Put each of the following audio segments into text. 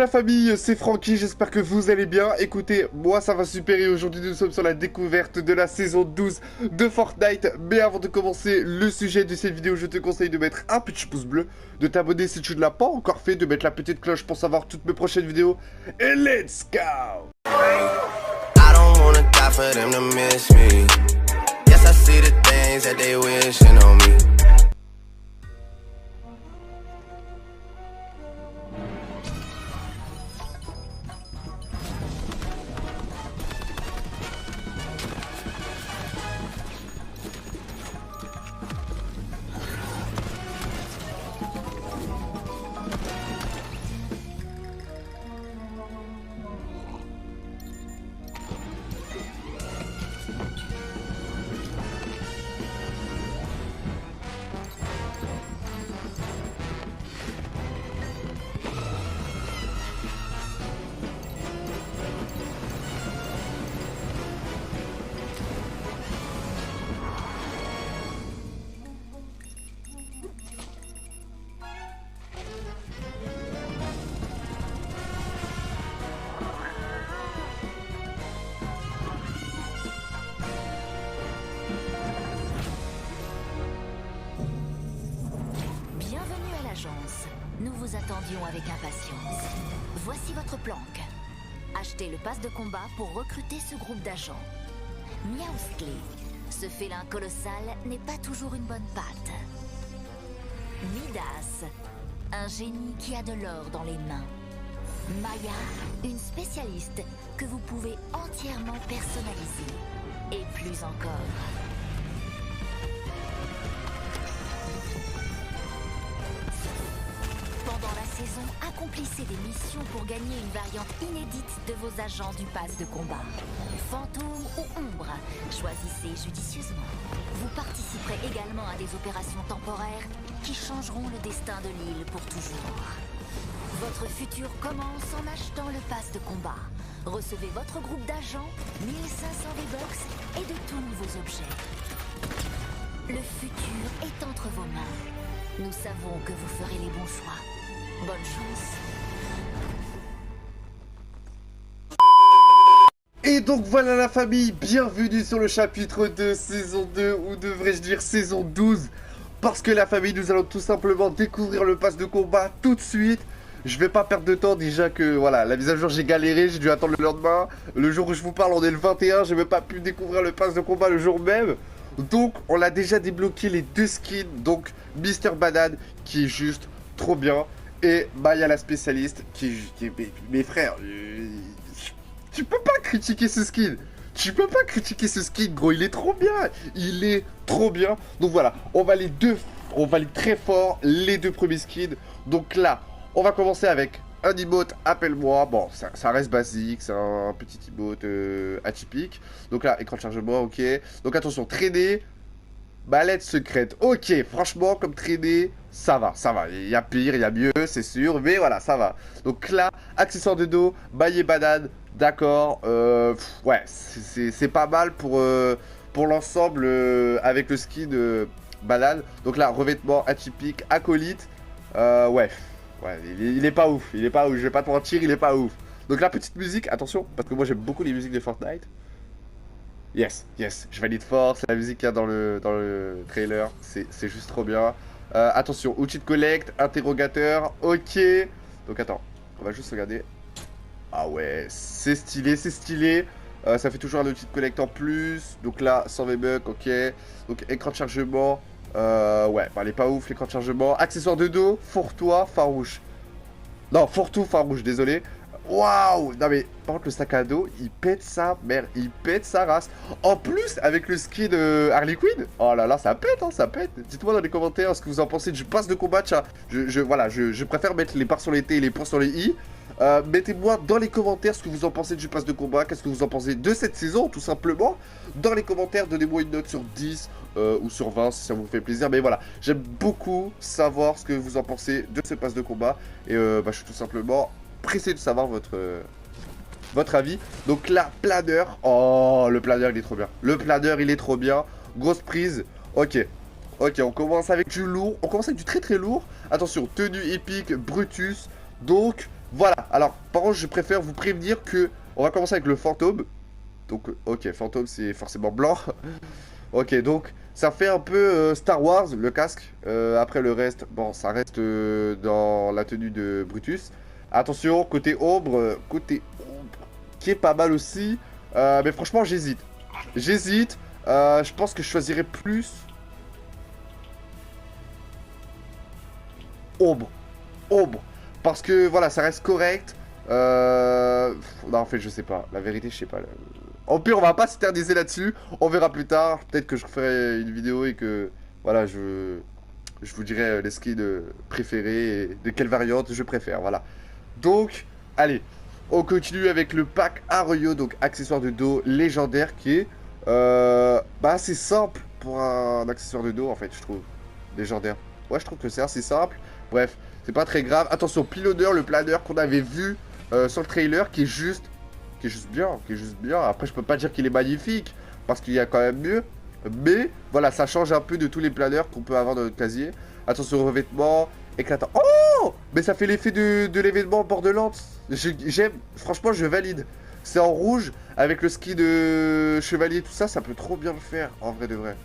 la famille, c'est Francky, j'espère que vous allez bien. Écoutez, moi ça va super et aujourd'hui nous sommes sur la découverte de la saison 12 de Fortnite. Mais avant de commencer le sujet de cette vidéo, je te conseille de mettre un petit pouce bleu, de t'abonner si tu ne l'as pas encore fait, de mettre la petite cloche pour savoir toutes mes prochaines vidéos. Et let's go! I don't wanna die for them to miss me. Yes, I see the things that they wishing on me. Bienvenue à l'agence. Nous vous attendions avec impatience. Voici votre planque. Achetez le pass de combat pour recruter ce groupe d'agents. Miaousclé, ce félin colossal n'est pas toujours une bonne patte. Midas, un génie qui a de l'or dans les mains. Maya, une spécialiste que vous pouvez entièrement personnaliser. Et plus encore. Pendant la saison, accomplissez des missions pour gagner une variante inédite de vos agents du pass de combat. Fantôme ou ombre, choisissez judicieusement. Vous participerez également à des opérations temporaires qui changeront le destin de l'île pour toujours. Votre futur commence en achetant le pass de combat. Recevez votre groupe d'agents, 1500 V-Bucks et de tous nouveaux objets. Le futur est entre vos mains. Nous savons que vous ferez les bons choix. Bonne chance. Et donc voilà la famille, bienvenue sur le chapitre 2, saison 2, ou devrais-je dire saison 12. Parce que la famille, nous allons tout simplement découvrir le pass de combat tout de suite. Je vais pas perdre de temps, déjà que voilà, la mise à jour j'ai galéré, j'ai dû attendre le lendemain. Le jour où je vous parle, on est le 21, j'ai même pas pu découvrir le pass de combat le jour même. Donc on a déjà débloqué les deux skins, donc Mister Banane qui est juste trop bien. Et Maya la spécialiste qui est mes frères, tu peux pas critiquer ce skin. Tu peux pas critiquer ce skin, gros, il est trop bien. Il est trop bien. Donc voilà, on va les très fort, les deux premiers skins. Donc là, on va commencer avec un emote, appelle-moi. Bon, ça reste basique, c'est un petit emote atypique. Donc là, écran de chargement, ok. Donc attention, traîner, mallette secrète. Ok, franchement, comme traîner, ça va, ça va. Il y a pire, il y a mieux, c'est sûr. Mais voilà, ça va. Donc là, accessoire de dos, maillet banane, d'accord. Ouais, c'est pas mal pour l'ensemble avec le skin banane. Donc là, revêtement atypique, acolyte. Ouais. Ouais, il est pas ouf, je vais pas te mentir, il est pas ouf. Donc la petite musique, attention, parce que moi j'aime beaucoup les musiques de Fortnite. Yes, je valide fort, c'est la musique qu'il y a dans le trailer, c'est juste trop bien. Attention, outil de collecte, interrogateur, ok. Donc attends, on va juste regarder. Ah ouais, c'est stylé, c'est stylé. Ça fait toujours un outil de collecte en plus. Donc là, 100 V-Bucks, ok. Donc écran de chargement. Ouais, bah, elle est pas ouf l'écran de chargement. Accessoire de dos, fourre-toi, farouche. Non, fourre-tout, farouche, désolé. Waouh! Non mais, par contre, le sac à dos, il pète sa mère, il pète sa race. En plus, avec le skin de Harley Quinn, oh là là, ça pète, hein, ça pète. Dites-moi dans les commentaires ce que vous en pensez du pass de combat, chat. Voilà, je préfère mettre les barres sur les T et les points sur les I. Mettez-moi dans les commentaires ce que vous en pensez du pass de combat, qu'est-ce que vous en pensez de cette saison, tout simplement. Dans les commentaires, donnez-moi une note sur 10 ou sur 20 si ça vous fait plaisir. Mais voilà, j'aime beaucoup savoir ce que vous en pensez de ce pass de combat. Et bah, je suis tout simplement pressé de savoir votre avis. Donc là, planeur. Oh, le planeur, il est trop bien. Le planeur, il est trop bien. Grosse prise. Ok. Ok, on commence avec du lourd. On commence avec du très très lourd. Attention, tenue épique, Brutus. Donc, Voilà, alors, par contre, je préfère vous prévenir que on va commencer avec le fantôme. Donc, ok, fantôme, c'est forcément blanc. Ok, donc, ça fait un peu Star Wars, le casque. Après, le reste, bon, ça reste dans la tenue de Brutus. Attention, côté ombre, qui est pas mal aussi. Mais franchement, j'hésite. J'hésite. Je pense que je choisirais plus ombre. Ombre. Parce que voilà, ça reste correct. Non, en fait, je sais pas. La vérité, je sais pas. Au pire, on va pas s'éterniser là-dessus. On verra plus tard. Peut-être que je ferai une vidéo et que voilà, je vous dirai les skins préférés et de quelle variante je préfère. Voilà. Donc, allez, on continue avec le pack Aroyo, donc accessoire de dos légendaire qui est assez simple pour un accessoire de dos en fait, je trouve. Légendaire. Ouais, je trouve que c'est assez simple. Bref, c'est pas très grave. Attention, pilonneur, le planeur qu'on avait vu sur le trailer qui est juste bien. Après, je peux pas dire qu'il est magnifique parce qu'il y a quand même mieux. Mais voilà, ça change un peu de tous les planeurs qu'on peut avoir dans notre casier. Attention au revêtement, éclatant. Oh! Mais ça fait l'effet de l'événement Borderlands. J'aime, franchement, je valide. C'est en rouge, avec le ski de chevalier, tout ça, ça peut trop bien le faire, en vrai de vrai.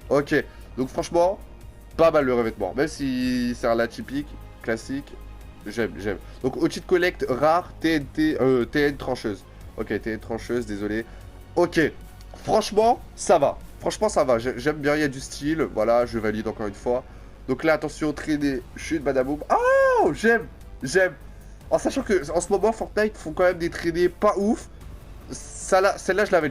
Ok, donc franchement, pas mal le revêtement. Même si c'est un atypique, classique, j'aime. Donc, outil de collecte rare, TN trancheuse. Ok, TN trancheuse, désolé. Ok, franchement, ça va. J'aime bien, il y a du style. Voilà, je valide encore une fois. Donc là, attention, traîner, chute, badaboum. Oh, j'aime. En sachant que en ce moment, Fortnite font quand même des traînées pas ouf. Celle-là, je la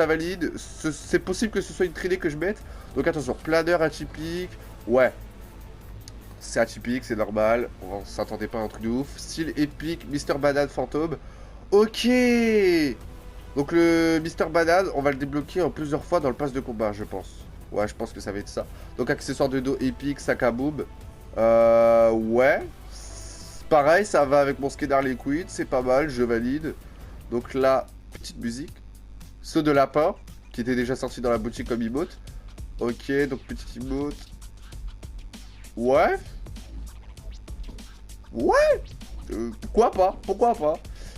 valide. C'est possible que ce soit une traînée que je mette. Donc attention, planeur atypique. Ouais. C'est atypique, c'est normal. On s'attendait pas à un truc de ouf. Style épique, Mr. Banane fantôme. Ok. Donc le Mr. Banane, on va le débloquer en plusieurs fois dans le pass de combat, je pense. Ouais, je pense que ça va être ça. Donc accessoire de dos épique, sac à boum. Ouais. Pareil, ça va avec mon skin Harley Quinn, c'est pas mal, je valide. Donc là, petite musique. Saut de lapin, qui était déjà sorti dans la boutique comme emote. Ok, donc petite emote. Ouais. Pourquoi pas.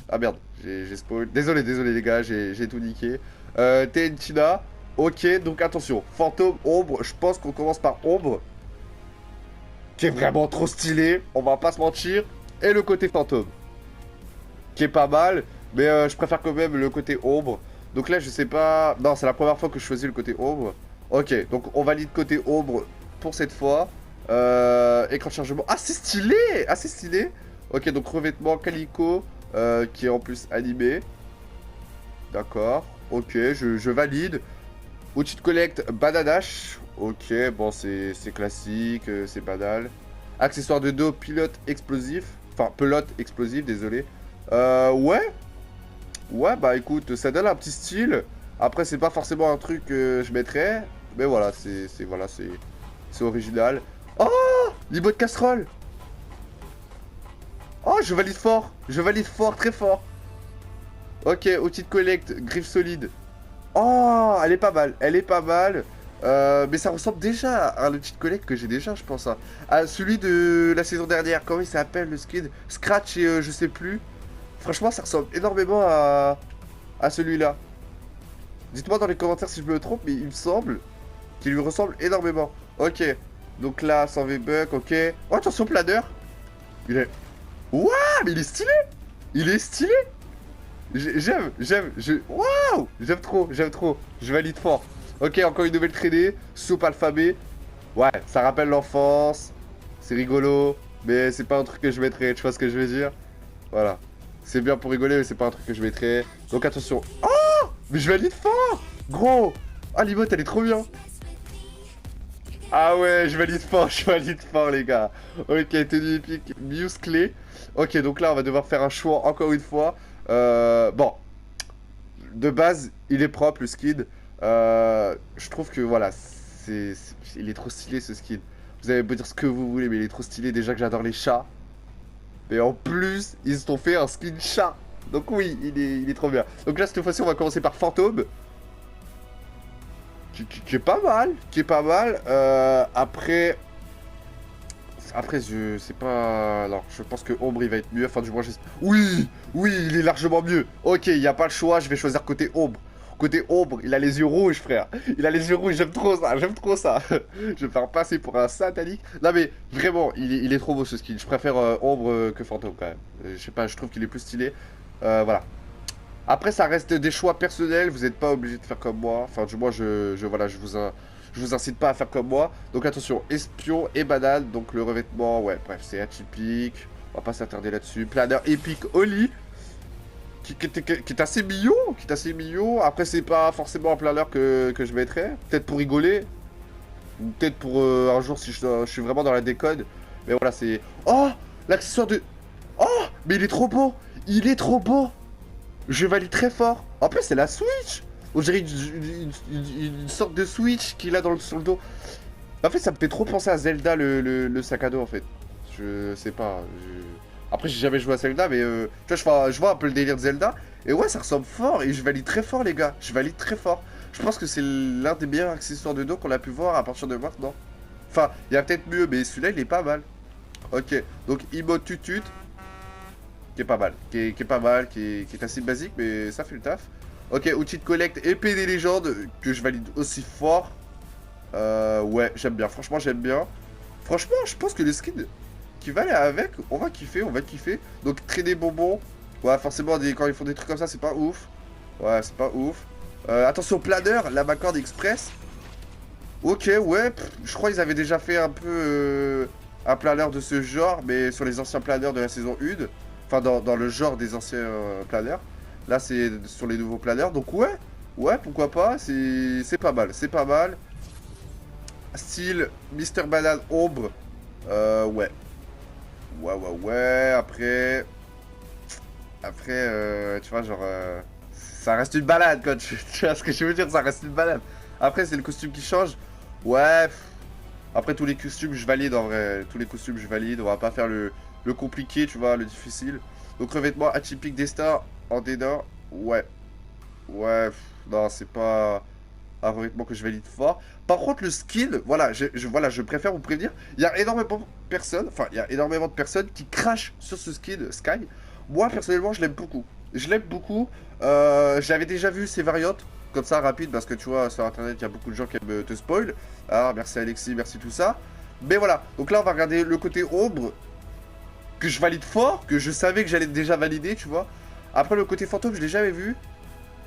Ah merde, j'ai spoil. Désolé les gars, j'ai tout niqué. TNTina. Ok, donc attention. Fantôme, ombre. Je pense qu'on commence par ombre. Qui est vraiment trop stylé. On va pas se mentir. Et le côté fantôme. Qui est pas mal. Mais je préfère quand même le côté ombre. Donc là, je sais pas. Non, c'est la première fois que je choisis le côté ombre. Ok, donc on valide côté ombre pour cette fois. Écran de chargement. Ah, c'est stylé. Ok, donc revêtement calico. Qui est en plus animé. D'accord. Ok, je valide. Outil de collecte, bananache. Ok, bon, c'est classique, c'est banal. Accessoire de dos, pilote explosif. Enfin, pelote explosive, désolé. Ouais. Ouais, bah écoute, ça donne un petit style. Après, c'est pas forcément un truc que je mettrais. Mais voilà, c'est original. Oh, l'IBO de casserole. Oh, je valide fort, très fort. Ok, outil de collecte, griffe solide. Oh, elle est pas mal. Mais ça ressemble déjà à un outil de collecte que j'ai déjà, je pense. À celui de la saison dernière. Comment il s'appelle le skin? Scratch et je sais plus. Franchement, ça ressemble énormément à celui-là. Dites-moi dans les commentaires si je me trompe, mais il me semble qu'il lui ressemble énormément. Ok. Donc là, 100 V-Bucks, ok. Oh, attention, planeur. Il est... Waouh, mais il est stylé. J'aime. Waouh, j'aime trop. Je valide fort. Ok, encore une nouvelle traînée. Soupe alphabet. Ouais, ça rappelle l'enfance. C'est rigolo. Mais c'est pas un truc que je mettrais. Tu vois ce que je veux dire? Voilà. C'est bien pour rigoler, mais c'est pas un truc que je mettrais. Donc attention. Oh, mais je valide fort. Gros. Ah, l'emote, elle est trop bien. Ah ouais, je valide fort, les gars. Ok, tenue épique, musclé. Ok, donc là, on va devoir faire un choix encore une fois. Bon. De base, il est propre, le skin. Je trouve que, voilà, il est trop stylé, ce skin. Vous allez me dire ce que vous voulez, mais il est trop stylé. Déjà que j'adore les chats. Mais en plus, ils se sont fait un skin chat. Donc oui, il est trop bien. Donc là, cette fois-ci, on va commencer par Fantôme. Qui est pas mal. Après, Après, je sais pas... Alors, je pense que Ombre, il va être mieux. Enfin, du moins, j'espère... Oui! Oui, il est largement mieux. Ok, il n'y a pas le choix, je vais choisir côté Ombre. Côté Ombre, il a les yeux rouges, frère. Il a les yeux rouges, j'aime trop ça, j'aime trop ça. Je vais faire passer pour un satanique. Non, mais vraiment, il est trop beau ce skin. Je préfère Ombre que Fantôme, quand même. Je sais pas, je trouve qu'il est plus stylé. Voilà. Après, ça reste des choix personnels. Vous n'êtes pas obligé de faire comme moi. Enfin, du moins, voilà, je vous incite pas à faire comme moi. Donc attention, espion et banane. Donc le revêtement, ouais, bref, c'est atypique. On va pas s'attarder là-dessus. Planeur épique Oli. Qui est assez mignon. Qui est assez mignon. Après, c'est pas forcément un planeur que je mettrais. Peut-être pour rigoler. Ou peut-être pour un jour si je suis vraiment dans la déconne. Mais voilà, c'est... Oh, l'accessoire de... Oh, mais il est trop beau. Il est trop beau. Je valide très fort. En plus, c'est la Switch. On dirait une sorte de Switch qu'il a sur le dos. En fait, ça me fait trop penser à Zelda, le sac à dos, en fait. Je sais pas. Après, j'ai jamais joué à Zelda, mais tu vois, je vois un peu le délire de Zelda. Et ouais, ça ressemble fort. Et je valide très fort, les gars. Je valide très fort. Je pense que c'est l'un des meilleurs accessoires de dos qu'on a pu voir à partir de maintenant. Enfin, il y a peut-être mieux, mais celui-là, il est pas mal. Ok, donc emote tutut. Qui est pas mal. Qui est pas mal, qui est assez basique, mais ça fait le taf. Ok, outil de collecte, épée des légendes, que je valide aussi fort. Ouais, j'aime bien. Franchement, j'aime bien. Franchement, je pense que le skin qui va aller avec, on va kiffer, on va kiffer. Donc, traîner bonbons. Ouais, forcément, quand ils font des trucs comme ça, c'est pas ouf. Ouais, c'est pas ouf. Attention, planeur, la Macorde Express. Ok, ouais, je crois qu'ils avaient déjà fait un peu un planeur de ce genre, mais sur les anciens planeurs de la saison 1. Enfin, dans le genre des anciens planeurs. Là, c'est sur les nouveaux planeurs. Donc, ouais, pourquoi pas. C'est pas mal, c'est pas mal. Style Mister Banane Ombre. Ouais. Ouais. Après, tu vois, genre... ça reste une balade, quoi. Tu vois ce que je veux dire? Ça reste une balade. Après, c'est le costume qui change. Ouais. Après, tous les costumes, je valide, en vrai. Tous les costumes, je valide. On va pas faire le compliqué, tu vois, le difficile. Donc, revêtement atypique destin en dédain. Ouais. Non, c'est pas un revêtement que je valide fort. Par contre, le skill, voilà, je préfère vous prévenir. Il y a énormément de personnes, qui crachent sur ce skill Sky. Moi, personnellement, je l'aime beaucoup. J'avais déjà vu ces variantes, comme ça, rapide, parce que tu vois, sur internet, il y a beaucoup de gens qui aiment te spoil. Ah, merci Alexis, merci tout ça. Mais voilà, donc là, on va regarder le côté ombre, que je valide fort, que je savais que j'allais déjà valider, tu vois. Après, le côté fantôme, je l'ai jamais vu.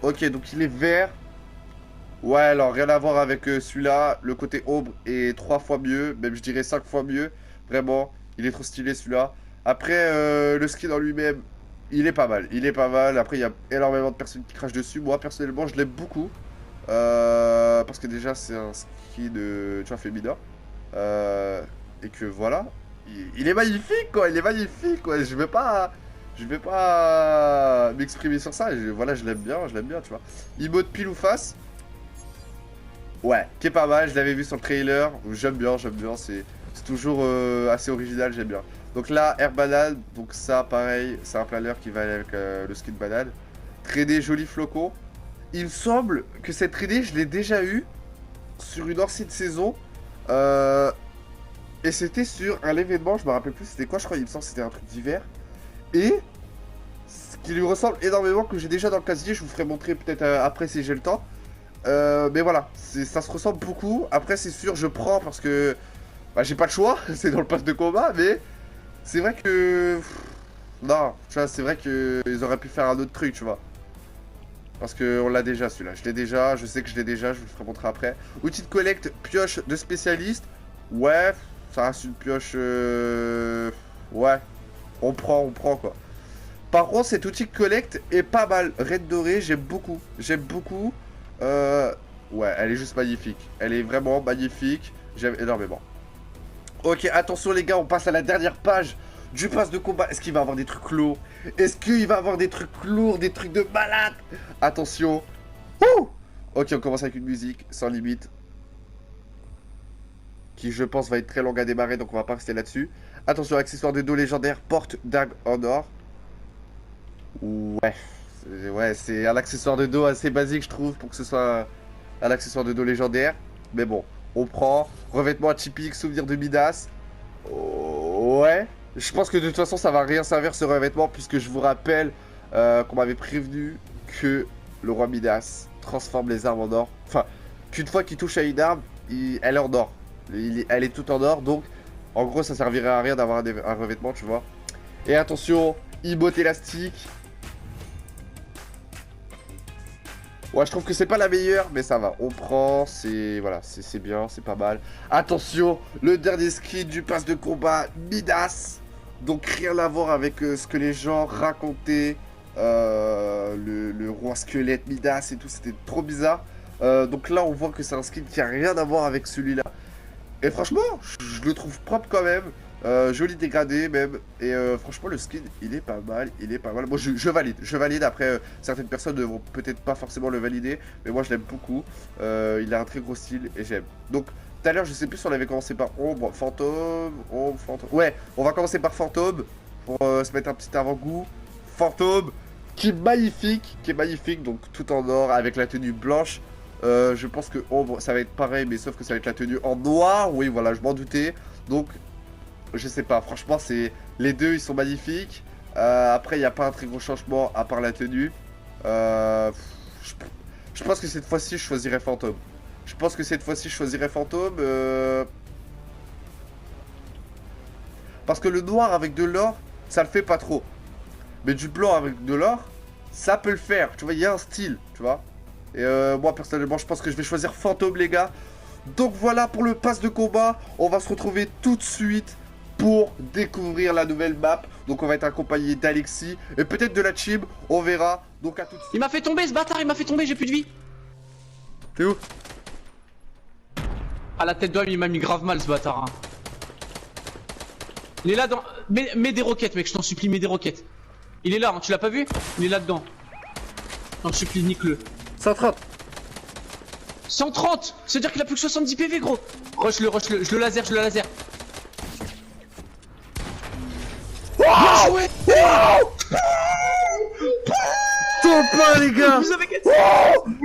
Ok, donc il est vert. Ouais, alors rien à voir avec celui-là. Le côté ombre est 3 fois mieux, même je dirais 5 fois mieux. Vraiment, il est trop stylé celui-là. Après, le skin en lui-même, il est pas mal. Après, il y a énormément de personnes qui crachent dessus. Moi, personnellement, je l'aime beaucoup. Parce que déjà, c'est un skin, tu vois, féminin. Et que voilà. Il est magnifique, quoi. Je vais pas m'exprimer sur ça. Voilà, je l'aime bien, tu vois. Emote pile ou face. Ouais, qui est pas mal, je l'avais vu sur le trailer, j'aime bien, c'est toujours assez original, j'aime bien. Donc là, Air Banane, donc ça pareil, c'est un planeur qui va aller avec le skin banane. 3D joli flocon. Il me semble que cette 3D, je l'ai déjà eu sur une ancienne saison. Et c'était sur un événement, je me rappelle plus c'était quoi, je crois, il me semble que c'était un truc d'hiver. Et ce qui lui ressemble énormément, que j'ai déjà dans le casier, je vous ferai montrer peut-être après si j'ai le temps. Mais voilà, ça se ressemble beaucoup. Après, c'est sûr, je prends parce que bah, j'ai pas le choix. C'est dans le pass de combat, mais c'est vrai que non, tu vois, c'est vrai que ils auraient pu faire un autre truc, tu vois. Parce que on l'a déjà celui-là. Je l'ai déjà, je sais que je l'ai déjà. Je vous le ferai montrer après. Outil de collecte, pioche de spécialiste. Ouais, ça reste une pioche. Ouais, on prend quoi. Par contre, cet outil de collecte est pas mal. Red doré, j'aime beaucoup. Ouais, elle est juste magnifique. Elle est vraiment magnifique. J'aime énormément. Ok, attention les gars, on passe à la dernière page du pass de combat. Est-ce qu'il va avoir des trucs lourds? Est-ce qu'il va avoir des trucs lourds, des trucs de malade? Attention. Ouh. Ok, on commence avec une musique sans limite. Qui, je pense, va être très longue à démarrer, donc on va pas rester là-dessus. Attention, accessoire de dos légendaire, porte dague en or. Ouais, c'est un accessoire de dos assez basique, je trouve, pour que ce soit un accessoire de dos légendaire. Mais bon, on prend. Revêtement atypique, souvenir de Midas. Oh. Ouais. Je pense que de toute façon, ça va rien servir ce revêtement, puisque je vous rappelle qu'on m'avait prévenu que le roi Midas transforme les armes en or. Enfin, qu'une fois qu'il touche à une arme, elle est en or. Elle est toute en or, donc en gros, ça servirait à rien d'avoir un revêtement, tu vois. Et attention, emote élastique. Ouais, je trouve que c'est pas la meilleure, mais ça va. On prend, c'est... Voilà, c'est bien, c'est pas mal. Attention, le dernier skin du pass de combat, Midas. Donc rien à voir avec ce que les gens racontaient. Le roi squelette Midas et tout, c'était trop bizarre. Donc là, on voit que c'est un skin qui a rien à voir avec celui-là. Et franchement, je le trouve propre quand même. Joli dégradé même. Et franchement, le skin, il est pas mal. Il est pas mal. Moi, je valide. Je valide. Après, certaines personnes ne vont peut-être pas forcément le valider. Mais moi, je l'aime beaucoup. Il a un très gros style et j'aime. Donc, tout à l'heure, je sais plus si on avait commencé par ombre, fantôme, ombre, fantôme. Ouais, on va commencer par fantôme. Pour se mettre un petit avant-goût. Fantôme, qui est magnifique. Donc, tout en or avec la tenue blanche. Je pense que ombre, ça va être pareil. Mais sauf que ça va être la tenue en noir. Oui, voilà, je m'en doutais. Donc... Je sais pas, franchement, c'est les deux, ils sont magnifiques. Après, il n'y a pas un très gros changement à part la tenue. Je pense que cette fois-ci, je choisirais Fantôme. Parce que le noir avec de l'or, ça le fait pas trop. Mais du blanc avec de l'or, ça peut le faire. Tu vois, il y a un style, tu vois. Et moi, personnellement, je pense que je vais choisir Fantôme, les gars. Donc voilà pour le pass de combat. On va se retrouver tout de suite pour découvrir la nouvelle map. Donc on va être accompagné d'Alexis et peut-être de la team, on verra. Donc à tout de suite. Il m'a fait tomber ce bâtard, il m'a fait tomber, j'ai plus de vie. T'es où? À la tête d'homme, il m'a mis grave mal ce bâtard. Hein. Il est là dans... Mets des roquettes mec, je t'en supplie, mets des roquettes. Il est là, hein, tu l'as pas vu? Il est là dedans. Non, je supplie, nique-le. 130. 130. C'est-à-dire qu'il a plus que 70 PV gros. Rush-le, je le laser, Bien joué. Top 1 les gars. Vous avez gagné.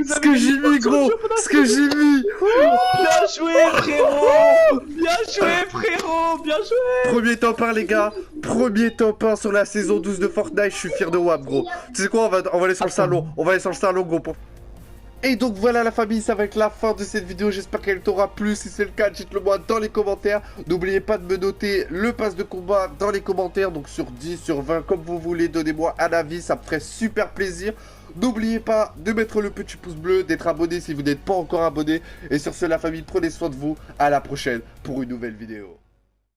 Ce que j'ai mis gros. Ce que j'ai mis. Bien joué frérot. Bien joué. Premier top 1 les gars. Premier top 1 sur la saison 12 de Fortnite. Je suis fier de WAP gros. Tu sais quoi, on va aller sur le salon. Gros. Et donc voilà la famille, ça va être la fin de cette vidéo, j'espère qu'elle t'aura plu, si c'est le cas dites-le moi dans les commentaires. N'oubliez pas de me noter le pass de combat dans les commentaires, donc sur 10, sur 20, comme vous voulez, donnez-moi un avis, ça me ferait super plaisir. N'oubliez pas de mettre le petit pouce bleu, d'être abonné si vous n'êtes pas encore abonné. Et sur ce la famille, prenez soin de vous, à la prochaine pour une nouvelle vidéo.